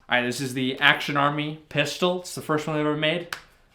All right, this is the Action Army pistol. It's the first one they've ever made.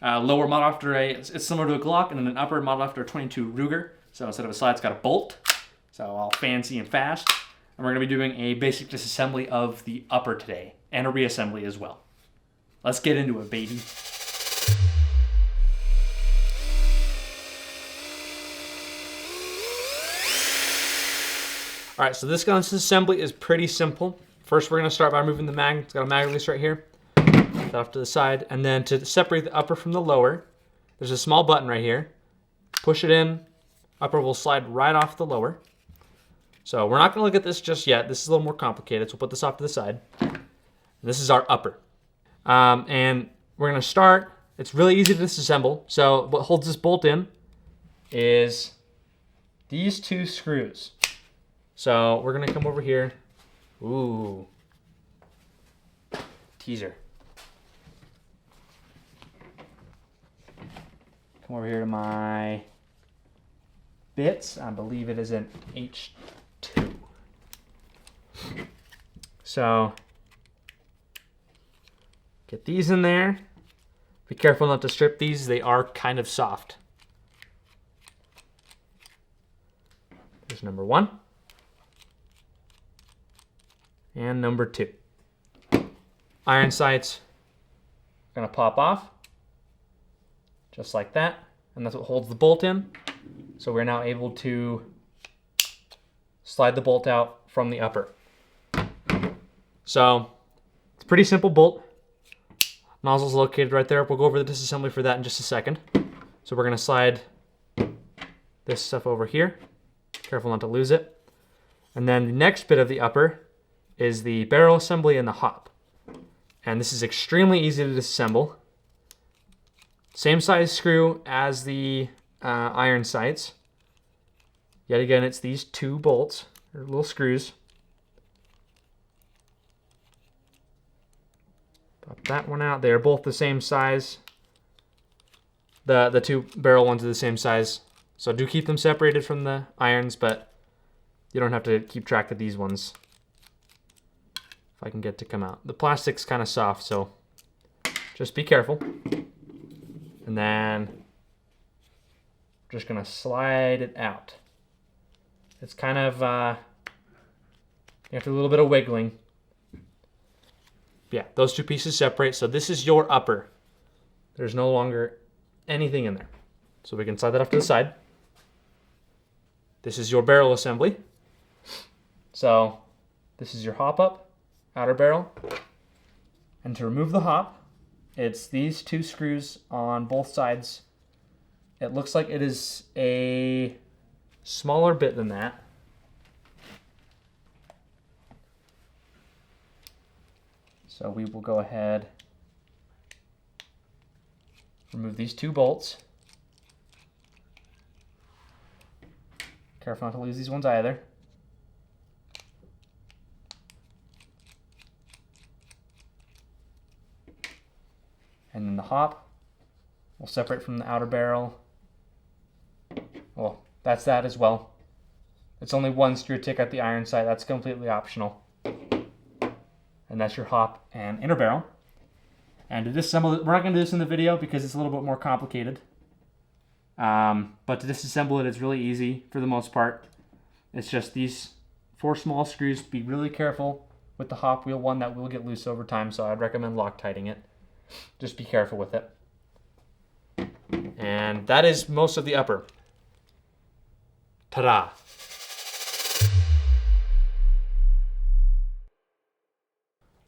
Lower model after it's similar to a Glock, and then an upper model after a 22 Ruger. So instead of a slide, it's got a bolt. So all fancy and fast. And we're gonna be doing a basic disassembly of the upper today, and a reassembly as well. Let's get into it, baby. All right, so this gun's disassembly is pretty simple. First, we're gonna start by removing the mag. It's got a mag release right here. Put off to the side. And then to separate the upper from the lower, there's a small button right here. Push it in, upper will slide right off the lower. So we're not gonna look at this just yet. This is a little more complicated, so we'll put this off to the side. And this is our upper. And we're gonna start, it's really easy to disassemble. So what holds this bolt in is these two screws. So we're gonna come over here. Ooh, teaser. Come over here to my bits. I believe it is an H2. So get these in there. Be careful not to strip these. They are kind of soft. There's number one. And number two. Iron sights are gonna pop off, just like that. And that's what holds the bolt in. So we're now able to slide the bolt out from the upper. So it's a pretty simple bolt. Nozzle's located right there. We'll go over the disassembly for that in just a second. So we're gonna slide this stuff over here. Careful not to lose it. And then the next bit of the upper is the barrel assembly and the hop. And this is extremely easy to disassemble. Same size screw as the iron sights. Yet again, it's these two bolts, or little screws. Pop that one out. They are both the same size. The two barrel ones are the same size. So do keep them separated from the irons, but you don't have to keep track of these ones. If I can get to come out. The plastic's kind of soft, so just be careful. And then just gonna slide it out. It's kind of, you have to do a little bit of wiggling. Yeah, those two pieces separate. So this is your upper. There's no longer anything in there. So we can slide that off to the side. This is your barrel assembly. So this is your hop up, outer barrel. And to remove the hop, it's these two screws on both sides. It looks like it is a smaller bit than that. So we will go ahead, remove these two bolts. Careful not to lose these ones either. And then the hop will separate from the outer barrel. Well, that's that as well. It's only one screw to take out the iron sight. That's completely optional. And that's your hop and inner barrel. And to disassemble it, we're not going to do this in the video because it's a little bit more complicated. But to disassemble it, it's really easy for the most part. It's just these 4 small screws. Be really careful with the hop wheel one. That will get loose over time, so I'd recommend Loctiting it. Just be careful with it. And that is most of the upper. Ta-da!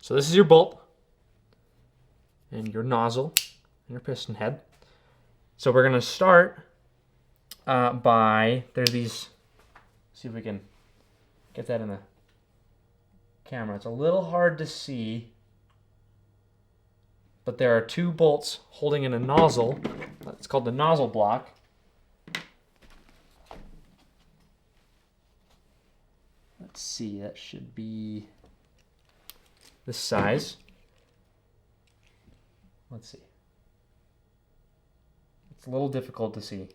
So this is your bolt and your nozzle and your piston head. So we're going to start by, there's these, see if we can get that in the camera. It's a little hard to see, but there are 2 bolts holding in a nozzle. It's called the nozzle block. Let's see, that should be this size. Let's see. It's a little difficult to see.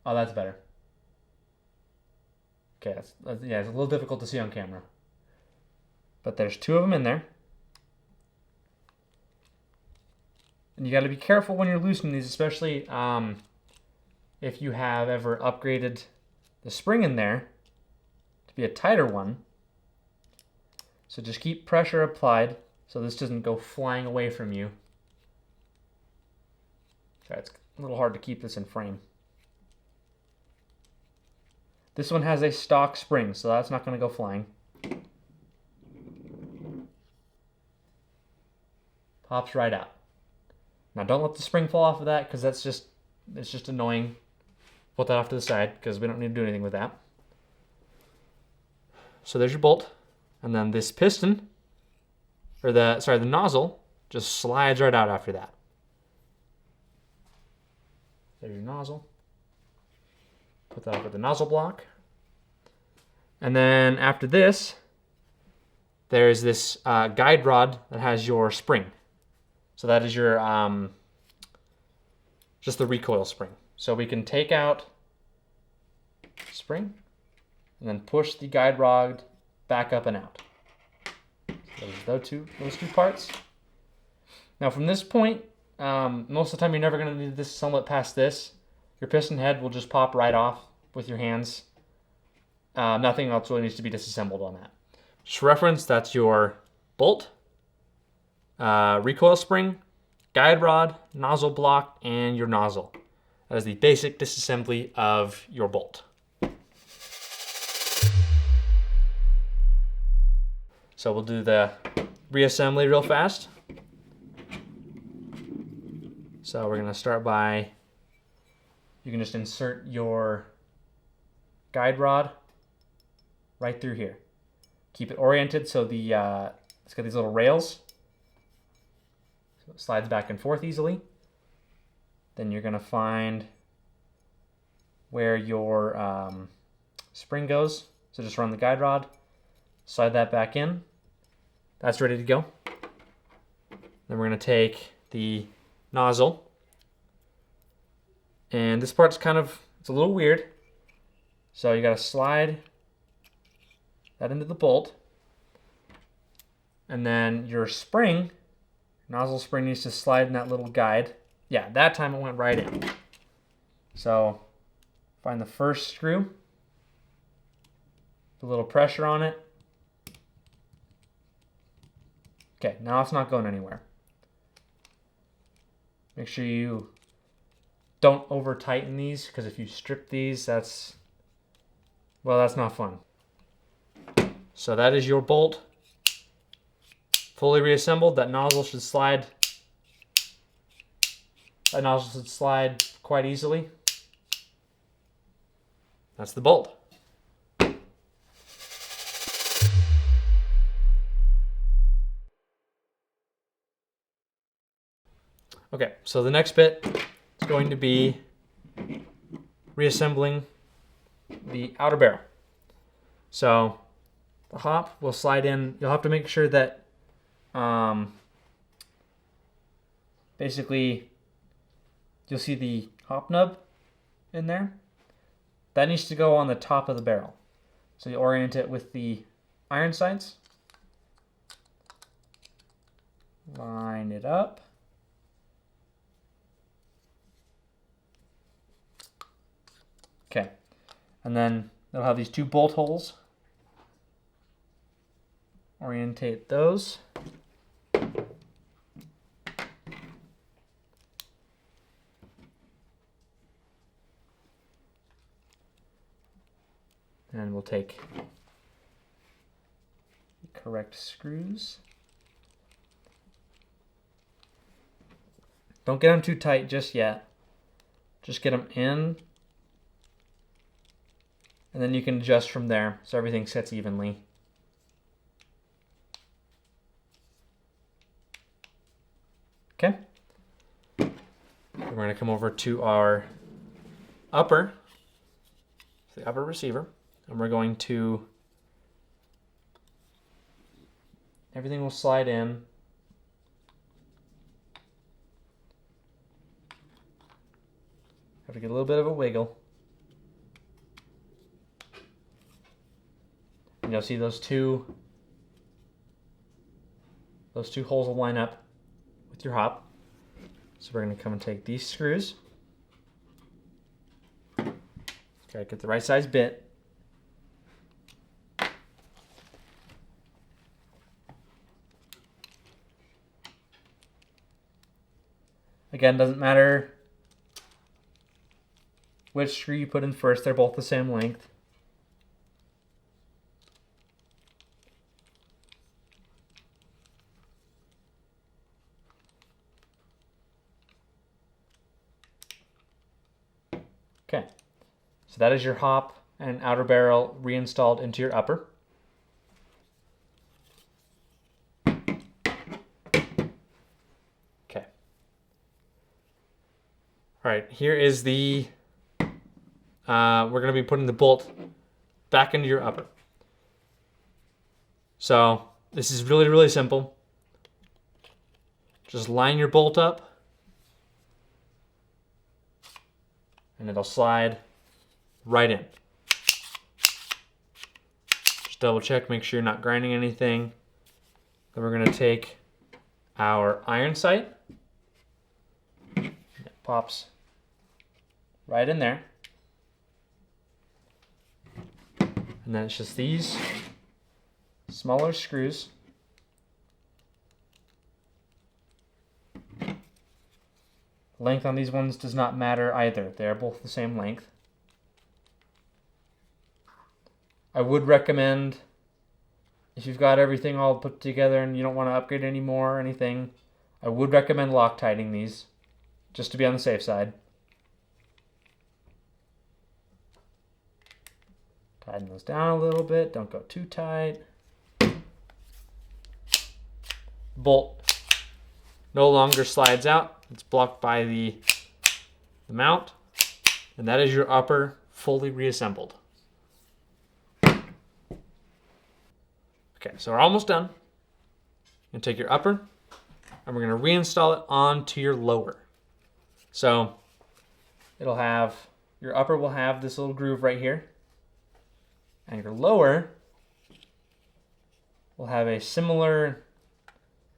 Oh, that's better. Okay, yeah, it's a little difficult to see on camera. but there's 2 of them in there. And you got to be careful when you're loosening these, especially if you have ever upgraded the spring in there to be a tighter one. So just keep pressure applied so this doesn't go flying away from you. Sorry, it's a little hard to keep this in frame. This one has a stock spring, so that's not going to go flying. Pops right out. Now don't let the spring fall off of that, because it's just annoying. Put that off to the side because we don't need to do anything with that. So there's your bolt, and then this piston, or the nozzle, just slides right out after that. There's your nozzle. Put that over the nozzle block. And then after this, there's this guide rod that has your spring. So that is your, just the recoil spring. So we can take out spring and then push the guide rod back up and out. So those two parts. Now from this point, most of the time you're never going to need to disassemble it past this. Your piston head will just pop right off with your hands. Nothing else really needs to be disassembled on that. Just reference, that's your bolt, recoil spring, guide rod, nozzle block, and your nozzle. That is the basic disassembly of your bolt. So we'll do the reassembly real fast. So we're going to start by, you can just insert your guide rod right through here. Keep it oriented so it's got these little rails. So it slides back and forth easily. Then you're going to find where your spring goes. So just run the guide rod, slide that back in. That's ready to go. Then we're going to take the nozzle. And this part's it's a little weird. So you got to slide that into the bolt. And then your spring, nozzle spring, needs to slide in that little guide. Yeah, that time it went right in. So find the first screw, put a little pressure on it. Okay, now it's not going anywhere. Make sure you don't over tighten these, because if you strip these, that's not fun. So that is your bolt fully reassembled. That nozzle should slide. That nozzle should slide quite easily. That's the bolt. Okay, so the next bit is going to be reassembling the outer barrel. So the hop will slide in. You'll have to make sure that basically you'll see the hop nub in there. That needs to go on the top of the barrel. So you orient it with the iron sights. Line it up. Okay, and then they'll have these 2 bolt holes. Orientate those. And we'll take the correct screws. Don't get them too tight just yet. Just get them in. And then you can adjust from there so everything sits evenly. Okay. We're going to come over to our the upper receiver, and we're going to, everything will slide in. Have to get a little bit of a wiggle. And you'll see those 2 those two holes will line up with your hop. So we're going to come and take these screws. Gotta get the right size bit. Again, doesn't matter which screw you put in first, they're both the same length. Okay, so that is your hop and outer barrel reinstalled into your upper. Okay. All right, here is the, we're going to be putting the bolt back into your upper. So this is really, really simple. Just line your bolt up and it'll slide right in. Just double check, make sure you're not grinding anything. Then we're going to take our iron sight. It pops right in there. And then it's just these smaller screws. Length on these ones does not matter either. They're both the same length. I would recommend, if you've got everything all put together and you don't want to upgrade anymore or anything, I would recommend Loctiting these, just to be on the safe side. Tighten those down a little bit, don't go too tight. Bolt no longer slides out. It's blocked by the mount, and that is your upper fully reassembled. Okay, so we're almost done. You're gonna take your upper, and we're gonna reinstall it onto your lower. So it'll have, your upper will have this little groove right here, and your lower will have a similar,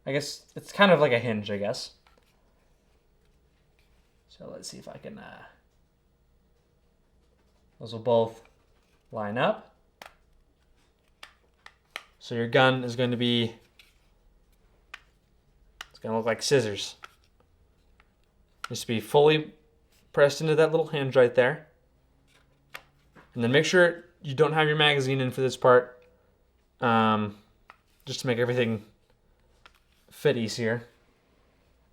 I guess it's kind of like a hinge, I guess. So let's see if I can, those will both line up. So your gun is going to be, it's going to look like scissors. Just to be fully pressed into that little hinge right there. And then make sure you don't have your magazine in for this part, just to make everything fit easier.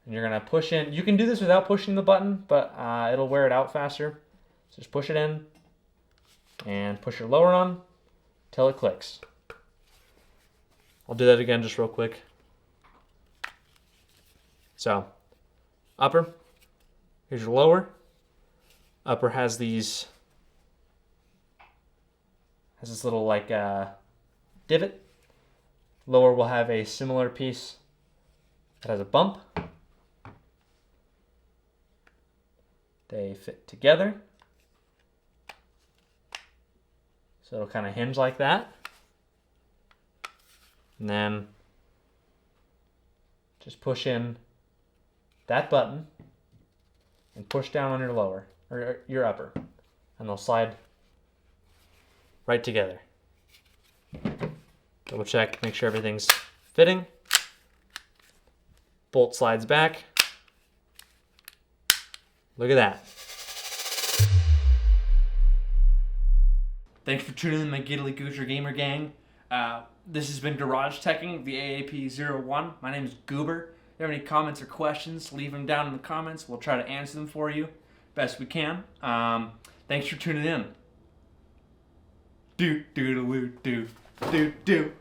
And you're gonna push in. You can do this without pushing the button, but it'll wear it out faster. So just push it in and push your lower on till it clicks. I'll do that again just real quick. So upper, here's your lower. Upper has these, has this little like divot. Lower will have a similar piece that has a bump. They fit together. So it'll kind of hinge like that. And then just push in that button and push down on your lower, or your upper, and they'll slide right together. Double check, make sure everything's fitting. Bolt slides back. Look at that. Thanks for tuning in, my Giddly Goocher Gamer Gang. This has been Garage Teching, the AAP-01. My name is Goober. If you have any comments or questions, leave them down in the comments. We'll try to answer them for you best we can. Thanks for tuning in. Do do do do do do do.